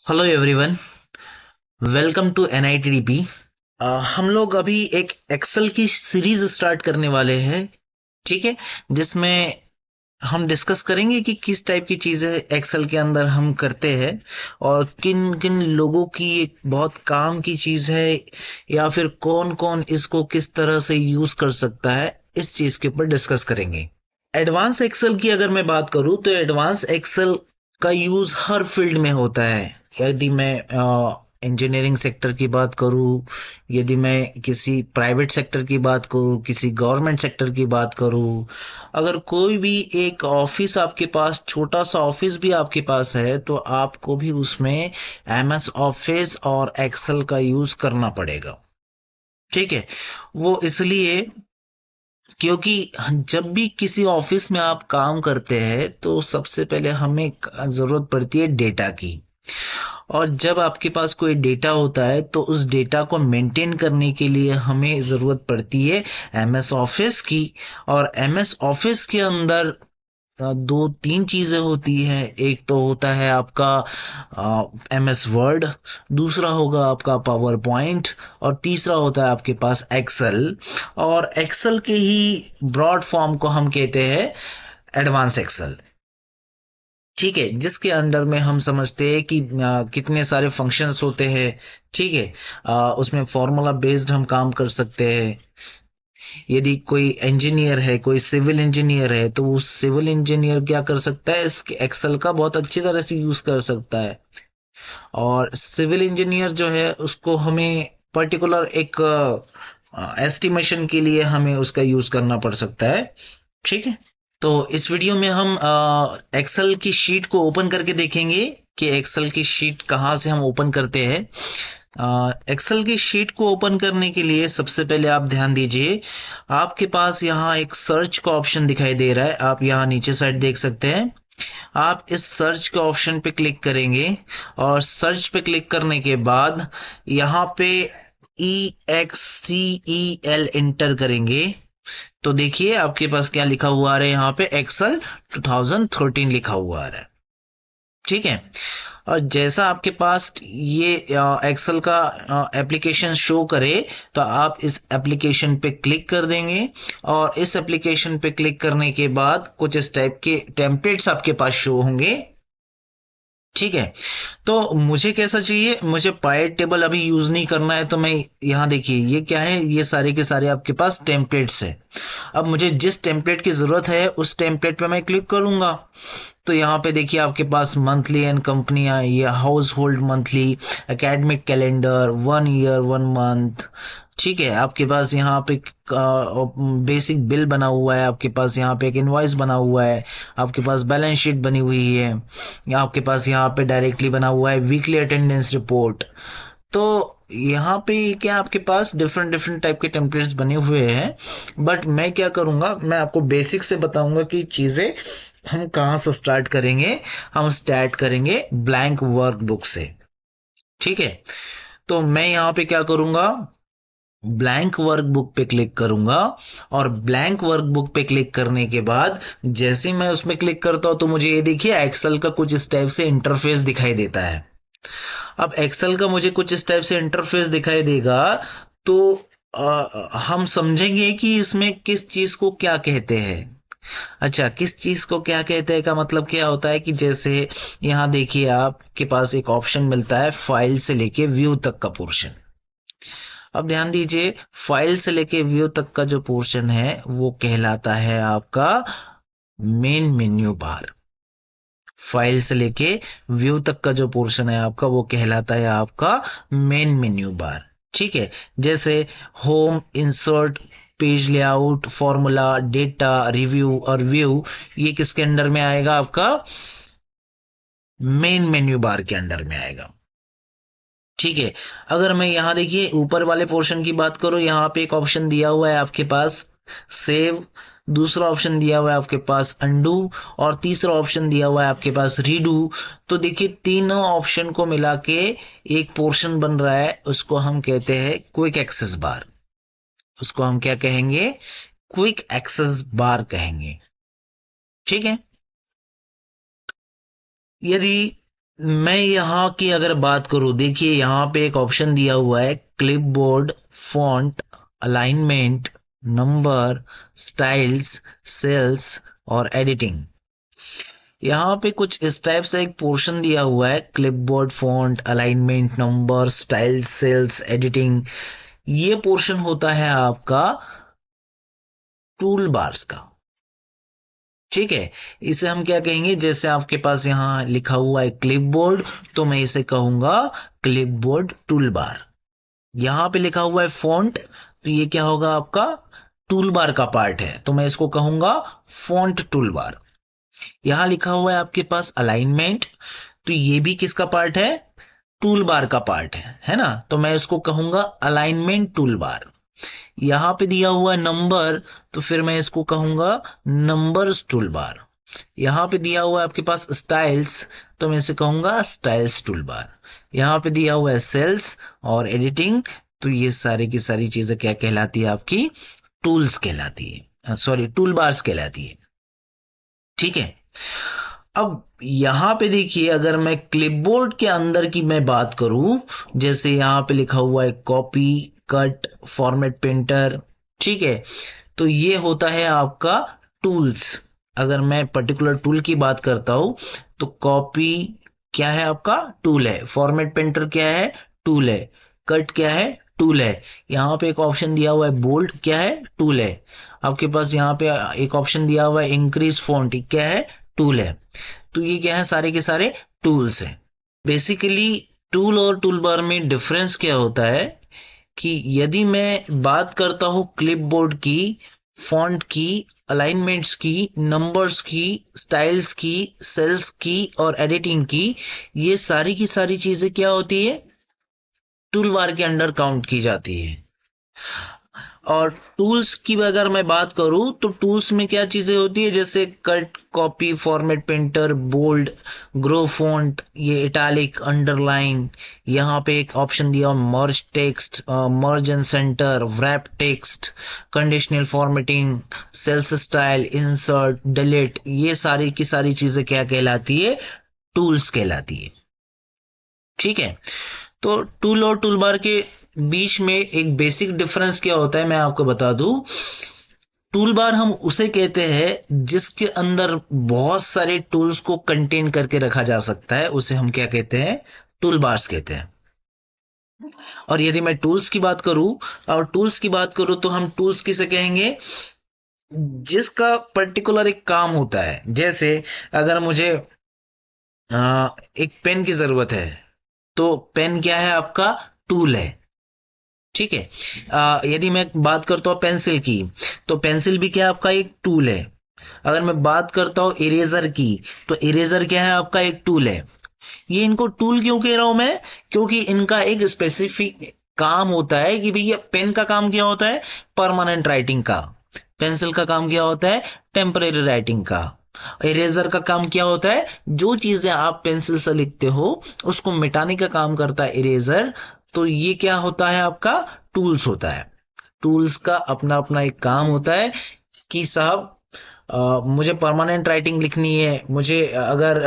Hello everyone, welcome to NITDP। हम लोग अभी एक एक्सेल की सीरीज स्टार्ट करने वाले हैं। ठीक है, जिसमें हम डिस्कस करेंगे कि किस टाइप की चीजें एक्सेल के अंदर हम करते हैं और किन किन लोगों की एक बहुत काम की चीज है, या फिर कौन कौन इसको किस तरह से यूज कर सकता है। इस चीज के ऊपर डिस्कस करेंगे। एडवांस एक्सेल की अगर मैं बात करूं तो एडवांस एक्सेल का यूज हर फील्ड में होता है। यदि मैं इंजीनियरिंग सेक्टर की बात करूं, यदि मैं किसी प्राइवेट सेक्टर की बात करूं, किसी गवर्नमेंट सेक्टर की बात करूं, अगर कोई भी एक ऑफिस आपके पास, छोटा सा ऑफिस भी आपके पास है, तो आपको भी उसमें MS ऑफिस और एक्सेल का यूज करना पड़ेगा। ठीक है, वो इसलिए क्योंकि जब भी किसी ऑफिस में आप काम करते हैं तो सबसे पहले हमें जरूरत पड़ती है डेटा की। और जब आपके पास कोई डेटा होता है तो उस डेटा को मेंटेन करने के लिए हमें जरूरत पड़ती है MS ऑफिस की। और MS ऑफिस के अंदर दो तीन चीजें होती है। एक तो होता है आपका MS वर्ड, दूसरा होगा आपका पावर पॉइंट, और तीसरा होता है आपके पास एक्सेल। और एक्सेल के ही ब्रॉड फॉर्म को हम कहते हैं एडवांस एक्सेल। ठीक है, जिसके अंडर में हम समझते हैं कि कितने सारे फंक्शंस होते हैं। ठीक है, उसमें फॉर्मूला बेस्ड हम काम कर सकते हैं। यदि कोई इंजीनियर है, कोई सिविल इंजीनियर है, तो वो सिविल इंजीनियर क्या कर सकता है, इस एक्सेल का बहुत अच्छी तरह से यूज कर सकता है। और सिविल इंजीनियर जो है उसको हमें पर्टिकुलर एक एस्टिमेशन के लिए हमें उसका यूज करना पड़ सकता है। ठीक है, तो इस वीडियो में हम एक्सेल की शीट को ओपन करके देखेंगे कि एक्सेल की शीट कहाँ से हम ओपन करते हैं। एक्सेल की शीट को ओपन करने के लिए सबसे पहले आप ध्यान दीजिए, आपके पास यहाँ एक सर्च का ऑप्शन दिखाई दे रहा है। आप यहाँ नीचे साइड देख सकते हैं। आप इस सर्च के ऑप्शन पे क्लिक करेंगे और सर्च पे क्लिक करने के बाद यहाँ पे EXCEL इंटर करेंगे। तो देखिए आपके पास क्या लिखा हुआ आ रहा है, यहाँ पे एक्सेल 2013 लिखा हुआ आ रहा है। ठीक है, और जैसा आपके पास ये एक्सेल का एप्लीकेशन शो करे, तो आप इस एप्लीकेशन पे क्लिक कर देंगे। और इस एप्लीकेशन पे क्लिक करने के बाद कुछ इस टाइप के टेम्पलेट्स आपके पास शो होंगे। ठीक है, तो मुझे कैसा चाहिए, मुझे पाइड टेबल अभी यूज नहीं करना है, तो मैं यहाँ देखिए ये क्या है, ये सारे के सारे आपके पास टेम्पलेट्स है। अब मुझे जिस टेम्पलेट की जरूरत है उस टेम्पलेट पे मैं क्लिक करूंगा। तो यहाँ पे देखिए आपके पास मंथली एंड कंपनियां, ये house hold monthly, academic calendar, 1 year 1 month. ठीक है, आपके पास यहाँ पे बेसिक बिल बना हुआ है, आपके पास यहाँ पे एक इनवॉइस बना हुआ है, आपके पास बैलेंस शीट बनी हुई है, या आपके पास यहाँ पे डायरेक्टली बना हुआ है वीकली अटेंडेंस रिपोर्ट। तो यहाँ पे क्या आपके पास डिफरेंट डिफरेंट टाइप के टेम्पलेट्स बने हुए हैं। बट मैं क्या करूंगा, मैं आपको बेसिक से बताऊंगा कि चीजें हम कहाँ से स्टार्ट करेंगे। हम स्टार्ट करेंगे ब्लैंक वर्कबुक से। ठीक है, तो मैं यहाँ पे क्या करूंगा, ब्लैंक वर्कबुक पे क्लिक करूंगा। और ब्लैंक वर्कबुक पे क्लिक करने के बाद जैसे ही मैं उसमें क्लिक करता हूं तो मुझे ये देखिए एक्सेल का कुछ इस टाइप से इंटरफेस दिखाई देता है। अब एक्सेल का मुझे कुछ इस टाइप से इंटरफेस दिखाई देगा, तो हम समझेंगे कि इसमें किस चीज को क्या कहते हैं। अच्छा, किस चीज को क्या कहते हैं का मतलब क्या होता है कि जैसे यहाँ देखिए आपके पास एक ऑप्शन मिलता है फाइल से लेके व्यू तक का पोर्शन। अब ध्यान दीजिए, फाइल से लेके व्यू तक का जो पोर्शन है वो कहलाता है आपका मेन मेन्यू बार। फाइल से लेके व्यू तक का जो पोर्शन है आपका वो कहलाता है आपका मेन मेन्यू बार। ठीक है, जैसे home, insert, page layout, formula, data, review और व्यू, ये किसके अंडर में आएगा, आपका मेन मेन्यू बार के अंडर में आएगा। ठीक है, अगर मैं यहाँ देखिए ऊपर वाले पोर्शन की बात करूं, यहाँ पे एक ऑप्शन दिया हुआ है आपके पास सेव, दूसरा ऑप्शन दिया हुआ है आपके पास अंडू, और तीसरा ऑप्शन दिया हुआ है आपके पास रीडू। तो देखिए तीनों ऑप्शन को मिला के एक पोर्शन बन रहा है, उसको हम कहते हैं क्विक एक्सेस बार। उसको हम क्या कहेंगे, क्विक एक्सेस बार कहेंगे। ठीक है, यदि मैं यहाँ की अगर बात करूँ, देखिए यहाँ पे एक ऑप्शन दिया हुआ है clipboard, font, alignment, number, styles, cells और एडिटिंग। यहाँ पे कुछ इस टाइप से एक पोर्शन दिया हुआ है, clipboard, font, alignment, number, styles, cells, editing. ये पोर्शन होता है आपका टूल बार्स का। ठीक है, इसे हम क्या कहेंगे, जैसे आपके पास यहाँ लिखा हुआ है क्लिपबोर्ड, तो मैं इसे कहूंगा क्लिपबोर्ड टूल बार। यहाँ पे लिखा हुआ है फॉन्ट, तो ये क्या होगा, आपका टूल बार का पार्ट है, तो मैं इसको कहूंगा फॉन्ट टूल बार। यहाँ लिखा हुआ है आपके पास अलाइनमेंट, तो ये भी किसका पार्ट है, टूल बार का पार्ट है ना, तो मैं इसको कहूंगा अलाइनमेंट टूल बार। यहाँ पे दिया हुआ है नंबर, तो फिर मैं इसको कहूंगा नंबर्स टूल बार। यहाँ पे दिया हुआ है आपके पास स्टाइल्स, तो मैं इसे कहूंगा स्टाइल्स टूल बार। यहाँ पे दिया हुआ है सेल्स और एडिटिंग, तो ये सारी की सारी चीजें क्या कहलाती है, आपकी टूल्स कहलाती है, सॉरी टूल बार्स कहलाती है। ठीक है, अब यहाँ पे देखिए, अगर मैं क्लिपबोर्ड के अंदर की मैं बात करूं, जैसे यहाँ पे लिखा हुआ है कॉपी, कट, फॉर्मेट, प्रिंटर। ठीक है, तो ये होता है आपका टूल्स। अगर मैं पर्टिकुलर टूल की बात करता हूं, तो कॉपी क्या है, आपका टूल है। फॉर्मेट प्रिंटर क्या है, टूल है। कट क्या है, टूल है। यहाँ पे एक ऑप्शन दिया हुआ है बोल्ड, क्या है, टूल है। आपके पास यहाँ पे एक ऑप्शन दिया हुआ है इंक्रीज फॉन्ट, क्या है, टूल है। तो ये क्या है, सारे के सारे टूल्स हैं। बेसिकली टूल और टूल बार में डिफरेंस क्या होता है कि यदि मैं बात करता हूं क्लिपबोर्ड की, फॉन्ट की, अलाइनमेंट्स की, नंबर्स की, स्टाइल्स की, सेल्स की और एडिटिंग की, ये सारी की सारी चीजें क्या होती है, टूल बार के अंडर काउंट की जाती है। और टूल्स की अगर मैं बात करूं, तो टूल्स में क्या चीजें होती है, जैसे cut, copy, format, printer, bold, grow font, ये इटैलिक, अंडरलाइन। यहाँ पे एक ऑप्शन दिया merge text, merge and centre, wrap text, conditional formatting, cells style, insert, delete. ये सारी की सारी चीजें क्या कहलाती है, टूल्स कहलाती है। ठीक है, तो टूल और टूल बार के बीच में एक बेसिक डिफरेंस क्या होता है, मैं आपको बता दूं। टूल बार हम उसे कहते हैं जिसके अंदर बहुत सारे टूल्स को कंटेन करके रखा जा सकता है, उसे हम क्या कहते हैं, टूल बार्स कहते हैं। और यदि मैं टूल्स की बात करूं, और टूल्स की बात करूं, तो हम टूल्स किसे कहेंगे, जिसका पर्टिकुलर एक काम होता है। जैसे अगर मुझे एक पेन की जरूरत है, तो पेन क्या है, आपका टूल है। ठीक है, यदि मैं बात करता हूँ पेंसिल की, तो पेंसिल भी क्या है, आपका एक टूल है। अगर मैं बात करता हूँ इरेजर की, तो इरेजर क्या है, आपका एक टूल है। ये इनको टूल क्यों कह रहा हूं मैं, क्योंकि इनका एक स्पेसिफिक काम होता है कि भैया पेन का काम क्या होता है, परमानेंट राइटिंग का। पेंसिल का काम क्या होता है, टेम्परेरी राइटिंग का। इरेजर का काम क्या होता है, जो चीजें आप पेंसिल से लिखते हो उसको मिटाने का काम करता है इरेजर। तो ये क्या होता है, आपका टूल्स होता है। टूल्स का अपना अपना एक काम होता है कि साहब, मुझे परमानेंट राइटिंग लिखनी है, मुझे अगर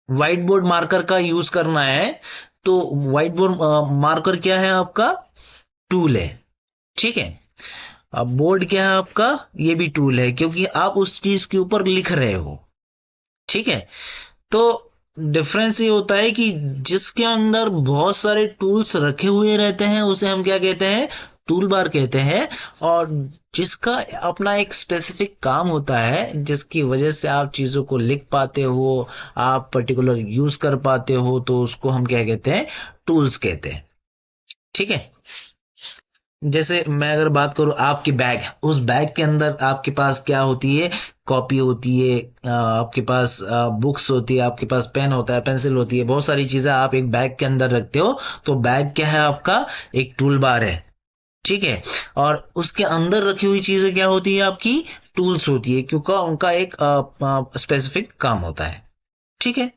व्हाइट बोर्ड मार्कर का यूज करना है, तो व्हाइट बोर्ड मार्कर क्या है, आपका टूल है। ठीक है, अब बोर्ड क्या है आपका, ये भी टूल है, क्योंकि आप उस चीज के ऊपर लिख रहे हो। ठीक है, तो डिफरेंस ये होता है कि जिसके अंदर बहुत सारे टूल्स रखे हुए रहते हैं, उसे हम क्या कहते हैं, टूल बार कहते हैं। और जिसका अपना एक स्पेसिफिक काम होता है, जिसकी वजह से आप चीजों को लिख पाते हो, आप पर्टिकुलर यूज कर पाते हो, तो उसको हम क्या कहते हैं, टूल्स कहते हैं। ठीक है, जैसे मैं अगर बात करूं आपकी बैग, उस बैग के अंदर आपके पास क्या होती है, कॉपी होती है, आपके पास बुक्स होती है, आपके पास पेन होता है, पेंसिल होती है, बहुत सारी चीजें आप एक बैग के अंदर रखते हो। तो बैग क्या है, आपका एक टूल बार है। ठीक है, और उसके अंदर रखी हुई चीजें क्या होती है, आपकी टूल्स होती है, क्योंकि उनका एक स्पेसिफिक काम होता है। ठीक है,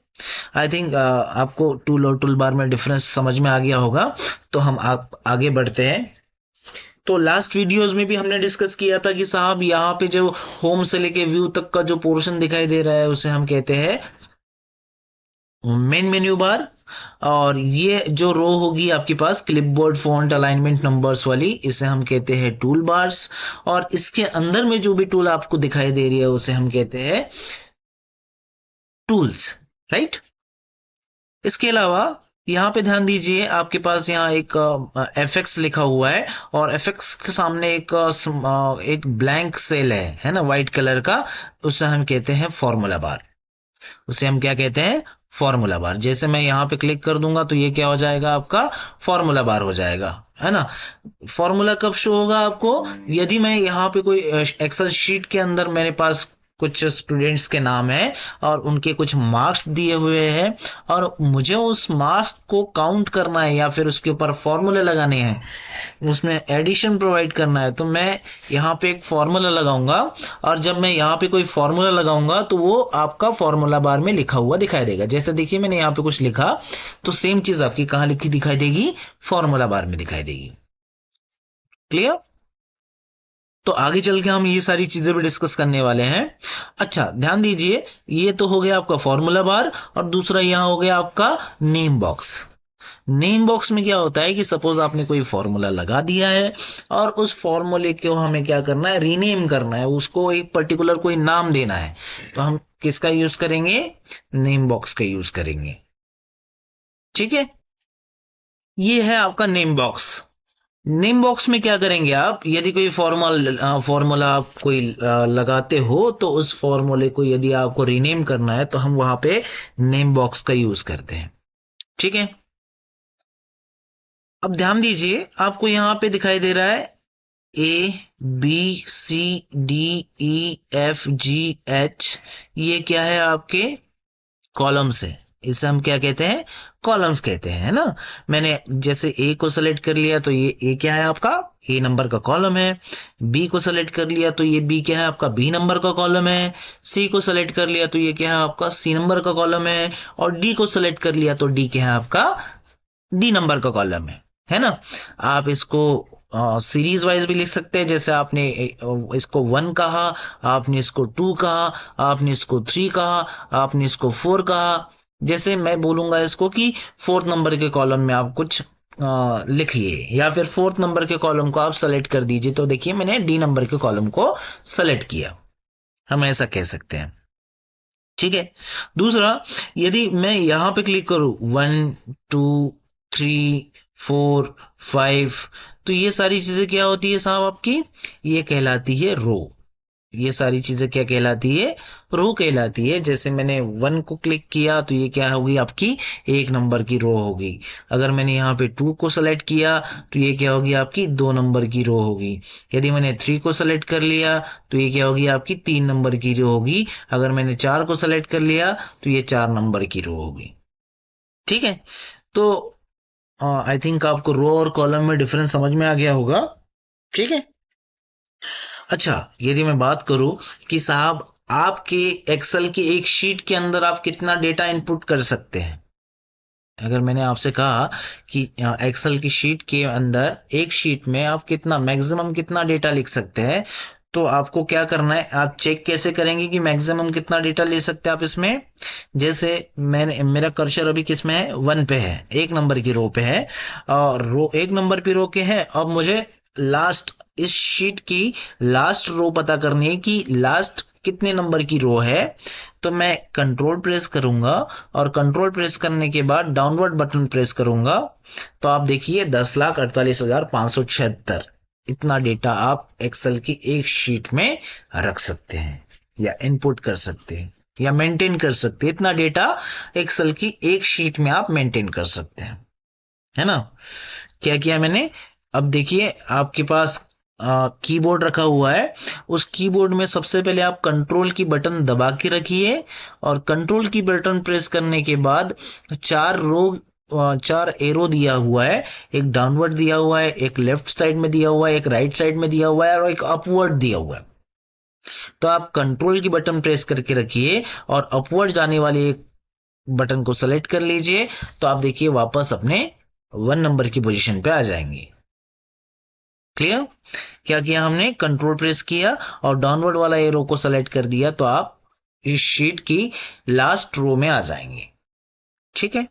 आई थिंक आपको टूल और टूल बार में डिफरेंस समझ में आ गया होगा। तो हम आप आगे बढ़ते हैं। तो लास्ट वीडियोस में भी हमने डिस्कस किया था कि साहब यहाँ पे जो होम से लेके व्यू तक का जो पोर्शन दिखाई दे रहा है उसे हम कहते हैं मेन मेन्यू बार। और ये जो रो होगी आपके पास क्लिपबोर्ड फॉन्ट अलाइनमेंट नंबर्स वाली, इसे हम कहते हैं टूल बार्स। और इसके अंदर में जो भी टूल आपको दिखाई दे रही है उसे हम कहते हैं टूल्स, राइट। इसके अलावा यहाँ पे ध्यान दीजिए, आपके पास यहाँ एक FX लिखा हुआ है और FX के सामने एक ब्लैंक सेल है ना, व्हाइट कलर का। उसे हम कहते हैं फॉर्मूला बार। उसे हम क्या कहते हैं? Formula bar. जैसे मैं यहाँ पे क्लिक कर दूंगा तो ये क्या हो जाएगा? आपका फॉर्मूला बार हो जाएगा, है ना। फॉर्मूला कब शो होगा आपको? यदि मैं यहाँ पे कोई एक्सेल शीट के अंदर मेरे पास कुछ स्टूडेंट्स के नाम है और उनके कुछ मार्क्स दिए हुए हैं और मुझे उस मार्क्स को काउंट करना है या फिर उसके ऊपर फॉर्मूले लगाने हैं, उसमें एडिशन प्रोवाइड करना है, तो मैं यहाँ पे एक फॉर्मूला लगाऊंगा। और जब मैं यहाँ पे कोई फॉर्मूला लगाऊंगा तो वो आपका फॉर्मूला बार में लिखा हुआ दिखाई देगा। जैसे देखिए मैंने यहाँ पे कुछ लिखा तो सेम चीज आपकी कहाँ लिखी दिखाई देगी? फॉर्मूला बार में दिखाई देगी। क्लियर? तो आगे चल के हम ये सारी चीजें भी डिस्कस करने वाले हैं। अच्छा ध्यान दीजिए, ये तो हो गया आपका फॉर्मूला बार और दूसरा यहाँ हो गया आपका नेम बॉक्स। नेम बॉक्स में क्या होता है कि सपोज आपने कोई फॉर्मूला लगा दिया है और उस फॉर्मूले को हमें क्या करना है? रीनेम करना है, उसको एक पर्टिकुलर कोई नाम देना है। तो हम किसका यूज करेंगे? नेम बॉक्स का यूज करेंगे। ठीक है, ये है आपका नेम बॉक्स। नेम बॉक्स में क्या करेंगे आप? यदि कोई फॉर्मूला आप कोई लगाते हो तो उस फॉर्मूले को यदि आपको रीनेम करना है तो हम वहां पे नेम बॉक्स का यूज करते हैं। ठीक है, अब ध्यान दीजिए, आपको यहां पे दिखाई दे रहा है ABCDEFGH, ये क्या है? आपके कॉलम्स है। इसे हम क्या कहते हैं? कॉलम्स कहते हैं, है ना। मैंने जैसे ए को सेलेक्ट कर लिया तो ये ए क्या है? आपका ए नंबर का कॉलम है। बी को सेलेक्ट कर लिया तो ये बी क्या है? आपका बी नंबर का कॉलम है। सी को सेलेक्ट कर लिया तो ये क्या है? आपका सी नंबर का कॉलम है। और डी को सेलेक्ट कर लिया तो डी क्या है? आपका डी नंबर का कॉलम है ना। आप इसको सीरीज वाइज भी लिख सकते हैं। जैसे आपने इसको 1 कहा, आपने इसको 2 कहा, आपने इसको 3 कहा, आपने इसको 4 कहा। जैसे मैं बोलूंगा इसको कि 4th नंबर के कॉलम में आप कुछ लिखिए या फिर 4th नंबर के कॉलम को आप सेलेक्ट कर दीजिए। तो देखिए मैंने डी नंबर के कॉलम को सेलेक्ट किया, हम ऐसा कह सकते हैं। ठीक है, दूसरा, यदि मैं यहां पे क्लिक करूं 1 2 3 4 5, तो ये सारी चीजें क्या होती है साहब? आपकी ये कहलाती है रो। ये सारी चीजें क्या कहलाती है? रो कहलाती है। जैसे मैंने 1 को क्लिक किया तो ये क्या होगी? आपकी 1 नंबर की रो होगी। अगर मैंने यहाँ पे 2 को सेलेक्ट किया तो ये क्या होगी? आपकी 2 नंबर की रो होगी। यदि मैंने 3 को सेलेक्ट कर लिया तो ये क्या होगी? आपकी 3 नंबर की रो होगी। अगर मैंने 4 को सेलेक्ट कर लिया तो ये 4 नंबर की रो होगी। ठीक है, तो आई थिंक आपको रो और कॉलम में डिफरेंस समझ में आ गया होगा। ठीक है, अच्छा यदि मैं बात करूं कि साहब आपके एक्सेल की एक शीट के अंदर आप कितना डेटा इनपुट कर सकते हैं। अगर मैंने आपसे कहा कि एक्सेल की शीट के अंदर एक शीट में आप कितना मैक्सिमम कितना डेटा लिख सकते हैं, तो आपको क्या करना है? आप चेक कैसे करेंगे कि मैक्सिमम कितना डेटा ले सकते हैं आप इसमें? जैसे मेरा कर्सर अभी किस में है? 1 पे है, 1 नंबर की रो पे है। और रो 1 नंबर की रो के है। अब मुझे लास्ट इस शीट की लास्ट रो पता करनी है कि लास्ट कितने नंबर की रो है। तो मैं कंट्रोल प्रेस करूंगा और कंट्रोल प्रेस करने के बाद डाउनवर्ड बटन प्रेस करूंगा तो आप देखिए 10,48,576 इतना डेटा आप एक्सेल की एक शीट में रख सकते हैं या इनपुट कर सकते हैं या मेंटेन कर सकते हैं। इतना डेटा एक्सेल की एक शीट में आप मेंटेन कर सकते हैं, है ना। क्या किया मैंने? अब देखिए आपके पास कीबोर्ड रखा हुआ है। उस कीबोर्ड में सबसे पहले आप कंट्रोल की बटन दबा के रखिए और कंट्रोल की बटन प्रेस करने के बाद 4 एरो दिया हुआ है। एक डाउनवर्ड दिया हुआ है, एक लेफ्ट साइड में दिया हुआ है, एक राइट साइड में दिया हुआ है और एक अपवर्ड दिया हुआ है। तो आप कंट्रोल की बटन प्रेस करके रखिए और अपवर्ड जाने वाले एक बटन को सेलेक्ट कर लीजिए। तो आप देखिए वापस अपने 1 नंबर की पोजीशन पे आ जाएंगे। क्लियर? क्या किया हमने, कंट्रोल प्रेस किया और डाउनवर्ड वाला एरो को सेलेक्ट कर दिया तो आप इस शीट की लास्ट रो में आ जाएंगे। ठीक है,